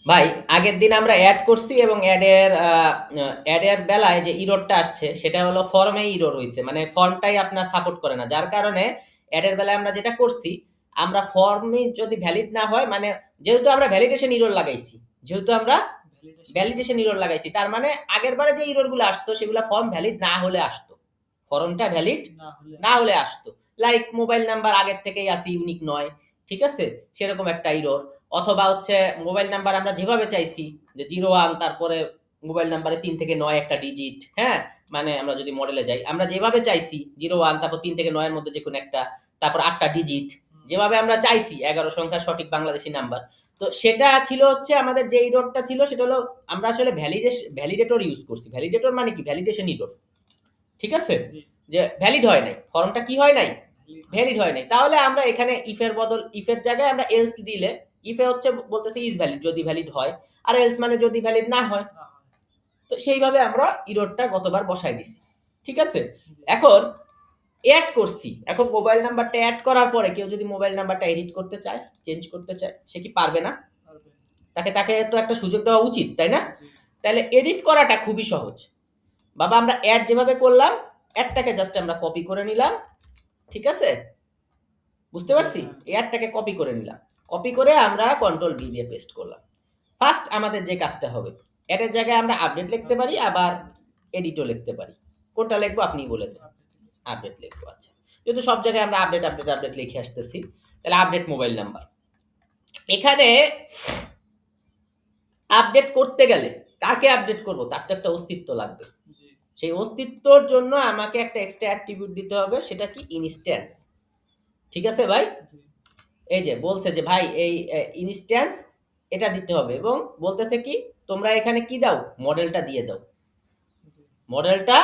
ভাই আগের দিন আমরা অ্যাড করছি এবং অ্যাডের বেলায় যে ইররটা আসছে সেটা হলো ফর্মে ইরর হইছে, মানে ফর্মটাই আপনার সাপোর্ট করে না, যার কারণে অ্যাডের বেলায় আমরা যেটা করছি, আমরা ফর্মই যদি ভ্যালিড না হয়, মানে যেহেতু আমরা ভ্যালিডেশন ইরর লাগাইছি, যেহেতু আমরা ভ্যালিডেশন ইরর লাগাইছি, তার মানে আগের বারে যে ইরর গুলো আসতো সেগুলো ফর্ম ভ্যালিড না হলে আসতো, ফর্মটা ভ্যালিড না হলে আসতো। লাইক মোবাইল নাম্বার আগের থেকেই আছে, ইউনিক নয়, ঠিক আছে, সেরকম একটা ইরর। অথবা হচ্ছে মোবাইল নাম্বার আমরা যেভাবে চাইছি, যে 01 তারপরে মোবাইল নাম্বারে 3 থেকে 9 একটা ডিজিট, হ্যাঁ, মানে আমরা যদি মডেলে যাই, আমরা যেভাবে চাইছি 01 তারপর 3 থেকে 9 এর মধ্যে যে কোনো একটা, তারপর 8টা ডিজিট, যেভাবে আমরা চাইছি 11 সংখ্যার সঠিক বাংলাদেশি নাম্বার। তো সেটা ছিল হচ্ছে আমাদের যে ইররটা ছিল সেটা হলো আমরা আসলে ভ্যালিডেটর ইউজ করছি। ভ্যালিডেটর মানে কি? ভ্যালিডেশন ইরর, ঠিক আছে, যে ভ্যালিড হয় নাই, ফর্মটা কি হয় নাই, ভ্যালিড হয় নাই। তাহলে আমরা এখানে ইফের বদল, ইফের জায়গায় আমরা এলস দিলে, ইফে হচ্ছে বলতেছে ইজ ভ্যালিড যদি ভ্যালিড হয়, আর এলস মানে যদি ভ্যালিড না হয়। তো সেইভাবে আমরা ইররটা গতবার বসাই দিছি, ঠিক আছে। এখন অ্যাড করছি, এখন মোবাইল নাম্বারটা অ্যাড করার পরে কেউ যদি মোবাইল নাম্বারটা এডিট করতে চায়, চেঞ্জ করতে চায়, সে কি পারবে না? তাকে তাকে তো একটা সুযোগ দেওয়া উচিত, তাই না? তাহলে এডিট করাটা খুবই সহজ বাবা। আমরা অ্যাড যেভাবে করলাম, অ্যাডটাকে জাস্ট আমরা কপি করে নিলাম, ঠিক আছে, বুঝতে পারছি, এয়ারটাকে কপি করে নিলাম, কপি করে আমরা কন্ট্রোল বি দিয়ে পেস্ট করলাম। ফার্স্ট আমাদের যে কাজটা হবে, এটার জায়গায় আমরা আপডেট লিখতে পারি, আবার এডিটও লিখতে পারি, কোনটা লিখবো আপনি বলে দেন। আপডেট লিখবো, আচ্ছা, যেহেতু সব জায়গায় আমরা আপডেট আপডেট আপডেট লিখে আসতেছি, তাহলে আপডেট মোবাইল নাম্বার। এখানে আপডেট করতে গেলে কাকে আপডেট করব, তার তো একটা অস্তিত্ব লাগবে। সেই অস্তিত্বর জন্য আমাকে একটা এক্সট্রা অ্যাট্রিবিউট দিতে হবে, সেটা কি? ইনস্ট্যান্স, ঠিক আছে ভাই। এই যে বলছে যে ভাই এই ইনস্ট্যান্স এটা দিতে হবে, এবং বলতেছে কি তোমরা এখানে কি দাও, মডেলটা দিয়ে দাও, মডেলটা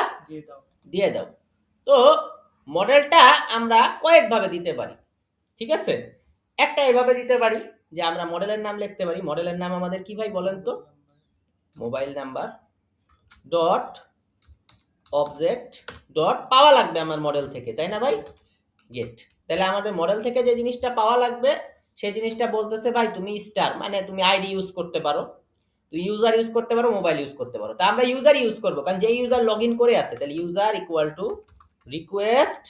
দিয়ে দাও। তো মডেলটা আমরা কয়েকভাবে দিতে পারি, ঠিক আছে। একটা এভাবে দিতে পারি যে আমরা মডেলের নাম লিখতে পারি, মডেলের নাম আমাদের কি ভাই বলেন তো? Mobile number dot object dot পাওয়া লাগবে আমার মডেল থেকে, তাই না ভাই? গেট। তাহলে আমাদের মডেল থেকে যে জিনিসটা পাওয়া লাগবে সেই জিনিসটা বলতেছে ভাই তুমি স্টার, মানে তুমি আইডি ইউজ করতে পারো, তুমি ইউজার ইউজ করতে পারো, মোবাইল ইউজ করতে পারো। তা আমরা ইউজার ইউজ করবো, কারণ যে ইউজার লগ ইন করে আছে, তাহলে user equal to request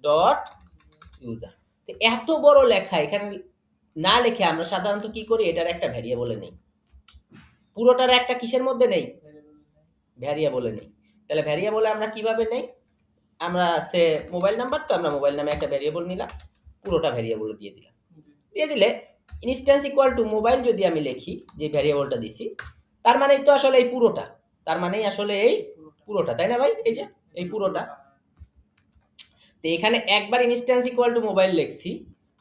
dot user. তো এত বড় লেখা এখানে না লিখে আমরা সাধারণত কি করি, এটার একটা ভ্যারিয়েবলে নেই, পুরোটার একটা কিসের মধ্যে নেই, ভ্যারিয়েবলে নেই। তাহলে ভ্যারিয়েবলে আমরা কিভাবে নেই, আমরা সে মোবাইল নাম্বার, তো আমরা মোবাইল নামে একটা ভ্যারিয়েবল নিলাম, পুরোটা ভ্যারিয়েবল দিয়ে দিলাম, দিয়ে দিলে ইনস্ট্যান্স ইকুয়াল টু মোবাইল যদি আমি লিখি, যে ভ্যারিয়েবলটা দিছি, তার মানেই তো আসলে এই পুরোটা, তার মানেই আসলে এই পুরোটা, তাই না ভাই? এই যে এই পুরোটা। তো এখানে একবার ইনস্ট্যান্স ইকুয়াল টু মোবাইল লিখছি,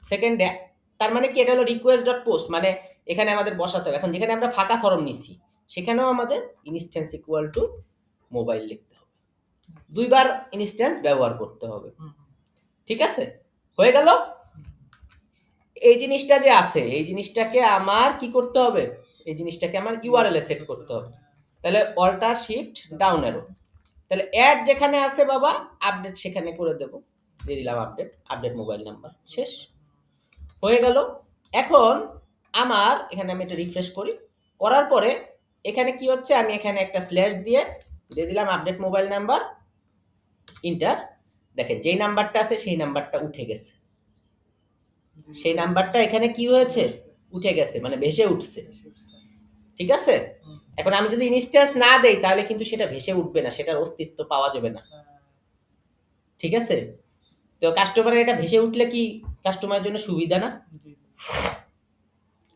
সেকেন্ডে তার মানে কি, এটা হলো রিকোয়েস্ট ডট পোস্ট, মানে এখানে আমাদের বসাতে হবে, এখন যেখানে আমরা ফাঁকা ফর্ম নিছি সেখানেও আমাদের ইনস্ট্যান্স ইকুয়াল টু মোবাইল লিখতে হবে, দুইবার ইনস্ট্যান্স ব্যবহার করতে হবে, ঠিক আছে, হয়ে গেল। এই জিনিসটা যে আছে, এই জিনিসটাকে আমার কি করতে হবে, এই জিনিসটাকে আমার ইউআরএল এ সেট করতে হবে। তাহলে অল্টার শিফট ডাউন অ্যারো, তাহলে অ্যাড যেখানে আছে বাবা, আপডেট সেখানে করে দেব, দিয়ে দিলাম আপডেট, আপডেট মোবাইল নাম্বার, শেষ, হয়ে গেল। এখন আমার এখানে আমি এটা রিফ্রেশ করি, করার পরে এখানে কি হচ্ছে, আমি এখানে একটা স্ল্যাশ দিয়ে দিয়ে দিলাম আপডেট মোবাইল নাম্বার, ইন্টার। দেখেন যেই নাম্বারটা আছে সেই নাম্বারটা উঠে গেছে, সেই নাম্বারটা এখানে কি হয়েছে, উঠে গেছে, মানে ভেসে উঠছে, ঠিক আছে। এখন আমি যদি ইনস্ট্যান্স না দেই তাহলে কিন্তু সেটা ভেসে উঠবে না, সেটার অস্তিত্ব পাওয়া যাবে না, ঠিক আছে। তো কাস্টমারের এটা ভেসে উঠলে কি কাস্টমারের জন্য সুবিধা না?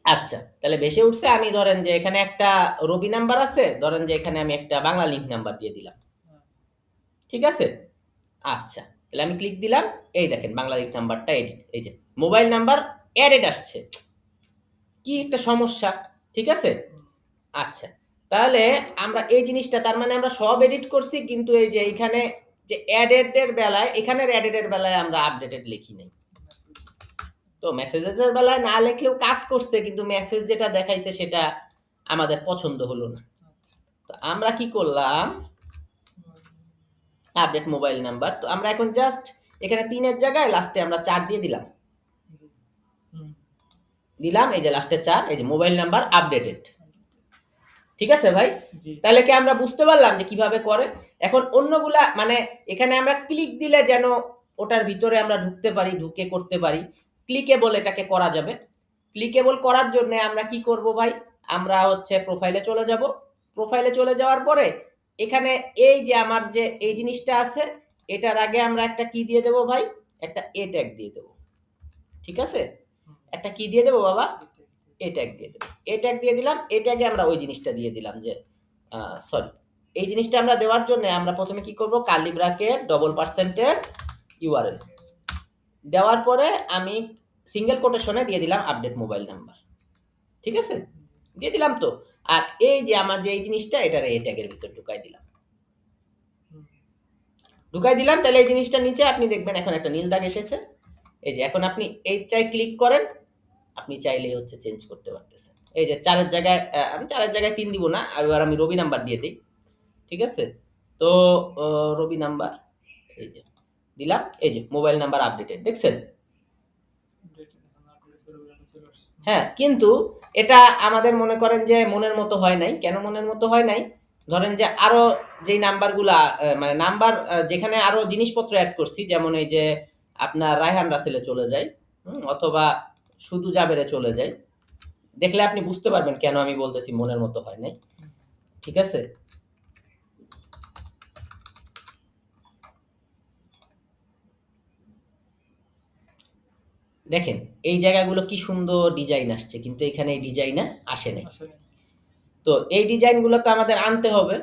আচ্ছা, তাহলে ভেসে উঠছে, আমি ধরেন যে এখানে একটা রবি নাম্বার আছে, ধরেন যে এখানে আমি একটা বাংলা লিঙ্ক নাম্বার দিয়ে দিলাম, ঠিক আছে। আচ্ছা, তাহলে আমি ক্লিক দিলাম, এই দেখেন বাংলা লিঙ্ক নাম্বারটা এডিট, এই যে মোবাইল নাম্বার এডিট আসছে, কি একটা সমস্যা, ঠিক আছে। আচ্ছা, তাহলে আমরা এই জিনিসটা, তার মানে আমরা সব এডিট করছি, কিন্তু এই যে এইখানে যে অ্যাডেড বেলায়, এখানের অ্যাডেড বেলায় আমরা আপডেটেড লিখি নাই। তো মেসেজের বেলায় না লিখলেও কাজ করছে, কিন্তু মেসেজ যেটা দেখাইছে সেটা আমাদের পছন্দ হলো না। তো আমরা কি করলাম, আপডেট মোবাইল নাম্বার, তো আমরা এখন জাস্ট এখানে 3 এর জায়গায় লাস্টে আমরা 4 দিয়ে দিলাম, দিলাম এই যে লাস্টে 4, এই যে মোবাইল নাম্বার আপডেটেড, ঠিক আছে ভাই? তাহলে কি আমরা বুঝতে পারলাম যে কিভাবে করে? এখন অন্যগুলা মানে এখানে আমরা ক্লিক দিলে যেন ওটার ভিতরে আমরা ঢুকতে পারি, ঢুকে করতে পারি। ক্লিকেবল এটাকে করা যাবে। ক্লিকেবল করার জন্য আমরা কি করব ভাই? আমরা হচ্ছে প্রোফাইলে চলে যাব। প্রোফাইলে চলে যাওয়ার পরে এখানে এই যে আমার যে এই জিনিসটা আছে, এটার আগে আমরা একটা কি দিয়ে দেব ভাই? একটা এ ট্যাগ দিয়ে দেব। ঠিক আছে? একটা কি দিয়ে দেব বাবা? এ ট্যাগ দিয়ে দেব। এ ট্যাগ দিয়ে দিলাম। এ ট্যাগে আমরা ওই জিনিসটা দিয়ে দিলাম যে সরি। এই জিনিসটা আমরা দেওয়ার জন্য আমরা প্রথমে কি করব? Curly bracket double percentage URL দেওয়ার পরে আমি সিঙ্গেল কোটেশনে দিয়ে দিলাম আপডেট মোবাইল নাম্বার। ঠিক আছে? দিয়ে দিলাম তো। আর এই যে আমার যে এই জিনিসটা এটার এ ট্যাগের ভিতর ঢুকাই দিলাম। ঢুকাই দিলাম, তাহলে এই জিনিসটা নিচে আপনি দেখবেন এখন একটা নীল দাগ এসেছে। এই যে এখন আপনি এই চাই ক্লিক করেন, আপনি চাইলেই হচ্ছে চেঞ্জ করতে পারতেছেন। এই যে 4 এর জায়গায় আমি 4 এর জায়গায় 3 দিব না, এবার আমি রবি নাম্বার দিয়ে দেই। ঠিক আছে? তো রবি নাম্বার এই যে দিলাম, এই যে মোবাইল নাম্বার আপডেটেড, দেখছেন? হ্যাঁ, কিন্তু এটা আমাদের মনে করেন যে মনের মতো হয় নাই। কেন মনের মতো হয় নাই? ধরেন যে আরো যেই নাম্বারগুলা মানে নাম্বার যেখানে আরো জিনিসপত্র এড করছি, যেমন এই যে আপনার রায়হান রাসেলে চলে যাই, অথবা শুধু জাবেরে চলে যাই। দেখলে আপনি বুঝতে পারবেন কেন আমি বলতেছি মনের মতো হয় নাই। ঠিক আছে? দেখেন এই জায়গাগুলো কি সুন্দর ডিজাইন আসছে, কিন্তু এখানে এই ডিজাইন আসে নাই। তো এই ডিজাইনগুলো তো আমাদের আনতে হবে।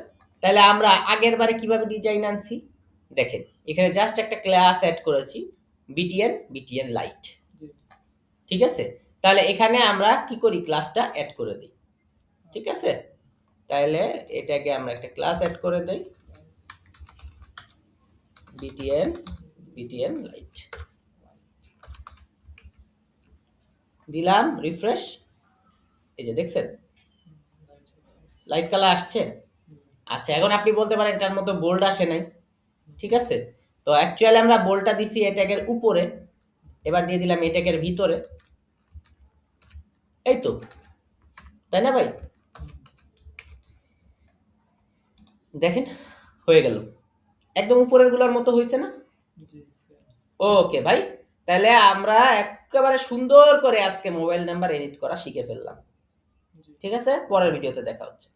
তাহলে আমরা আগের বারে কিভাবে ডিজাইন আনছি দেখেন, এখানে জাস্ট একটা ক্লাস অ্যাড করেছি বিটিএন লাইট। ঠিক আছে? তাহলে এখানে আমরা কি করি? ক্লাসটা অ্যাড করে দিই। ঠিক আছে? তাহলে এটাকে আমরা একটা ক্লাস অ্যাড করে দেই, বিটিএন লাইট দিলাম, রিফ্রেশ। এই যে দেখছেন লাইট কালার আসছে। আচ্ছা, এখন আপনি বলতে পারেন এটার মতো বোল্ড আসে নাই। ঠিক আছে? তো অ্যাকচুয়ালি আমরা বোল্ডটা দিছি এ ট্যাগের উপরে, এবার দিয়ে দিলাম এ ট্যাগের ভিতরে। এই তো, তাই না ভাই? দেখেন হয়ে গেল, একদম উপরের গুলার মতো হয়েছে না? ওকে ভাই, তাহলে আমরা একেবারে সুন্দর করে আজকে মোবাইল নাম্বার এডিট করা শিখে ফেললাম। ঠিক আছে? পরের ভিডিওতে দেখা হচ্ছে।